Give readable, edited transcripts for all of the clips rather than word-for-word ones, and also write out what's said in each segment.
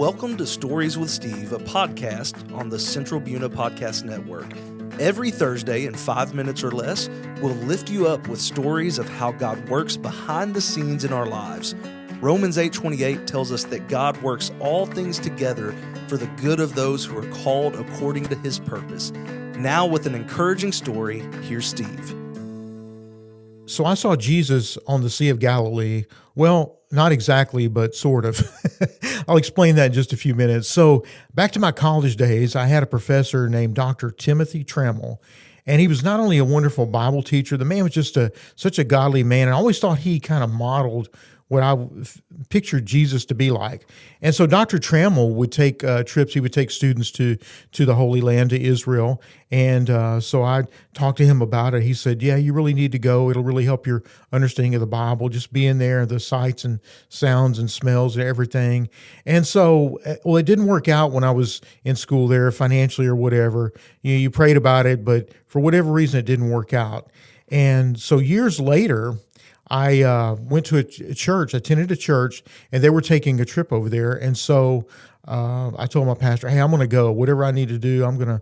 Welcome to Stories with Steve, a podcast on the Central Buna Podcast Network. Every Thursday in 5 minutes or less, we'll lift you up with stories of how God works behind the scenes in our lives. Romans 8:28 tells us that God works all things together for the good of those who are called according to his purpose. Now with an encouraging story, here's Steve. So I saw Jesus on the Sea of Galilee. Well, not exactly, but sort of. I'll explain that in just a few minutes. So back to my college days, I had a professor named Dr. Timothy Trammell, and he was not only a wonderful Bible teacher, the man was just such a godly man. And I always thought he kind of modeled what I pictured Jesus to be like. And so Dr. Trammell would take trips. He would take students to the Holy Land, to Israel. And so I talked to him about it. He said, yeah, you really need to go. It'll really help your understanding of the Bible, just being there, the sights and sounds and smells and everything. And so, well, it didn't work out when I was in school there financially or whatever. You prayed about it, but for whatever reason, it didn't work out. And so years later, I went to a church, attended a church, and they were taking a trip over there. And so I told my pastor, hey, I'm going to go. Whatever I need to do, I'm going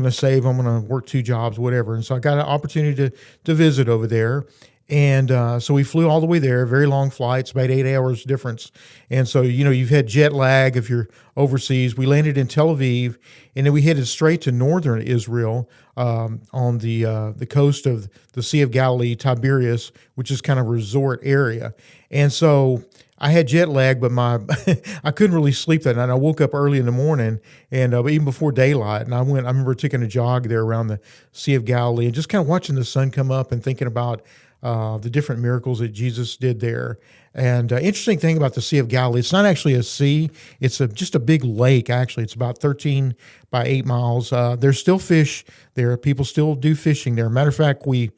to save. I'm going to work 2 jobs, whatever. And so I got an opportunity to visit over there. And so we flew all the way there, very long flights, about 8 hours difference. And so, you've had jet lag if you're overseas. We landed in Tel Aviv, and then we headed straight to northern Israel on the coast of the Sea of Galilee, Tiberias, which is kind of a resort area. And so I had jet lag, but I couldn't really sleep that night. I woke up early in the morning, and even before daylight, and I remember taking a jog there around the Sea of Galilee and just kind of watching the sun come up and thinking about the different miracles that Jesus did there. And interesting thing about the Sea of Galilee, it's not actually a sea. It's just a big lake, actually. It's about 13 by 8 miles. There's still fish there. People still do fishing there. Matter of fact, we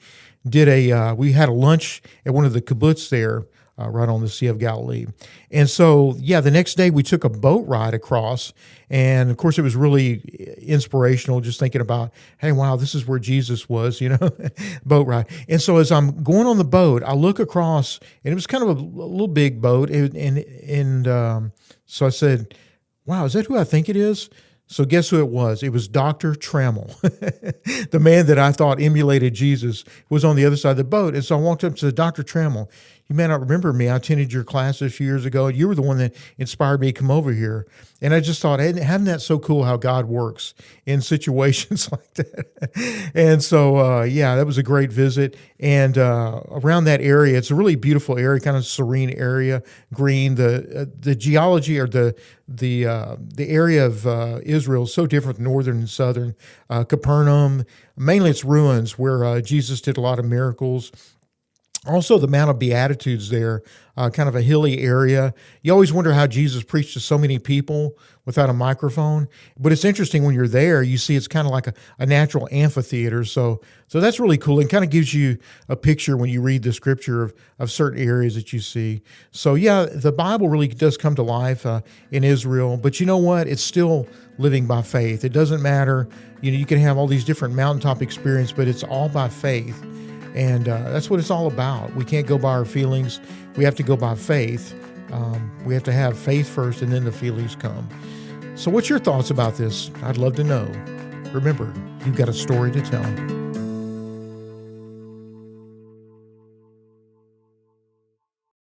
had a lunch at one of the kibbutz there, right on the Sea of Galilee. And so, the next day we took a boat ride across. And of course, it was really inspirational just thinking about, hey, wow, this is where Jesus was, boat ride. And so as I'm going on the boat, I look across, and it was kind of a little big boat. So I said, wow, is that who I think it is? So guess who it was? It was Dr. Trammell, the man that I thought emulated Jesus, was on the other side of the boat. And so I walked up and said, Dr. Trammell, you may not remember me. I attended your class a few years ago. You were the one that inspired me to come over here. And I just thought, hadn't that so cool how God works in situations like that? And so, that was a great visit. And around that area, it's a really beautiful area, kind of serene area, green. The geology or the area of Israel is so different than northern and southern. Capernaum, mainly it's ruins where Jesus did a lot of miracles. Also, the Mount of Beatitudes there, kind of a hilly area. You always wonder how Jesus preached to so many people without a microphone. But it's interesting when you're there, you see it's kind of like a natural amphitheater. So that's really cool. It kind of gives you a picture when you read the scripture of certain areas that you see. So the Bible really does come to life in Israel. But you know what? It's still living by faith. It doesn't matter. You can have all these different mountaintop experiences, but it's all by faith. And that's what it's all about. We can't go by our feelings. We have to go by faith. We have to have faith first, and then the feelings come. So what's your thoughts about this? I'd love to know. Remember, you've got a story to tell.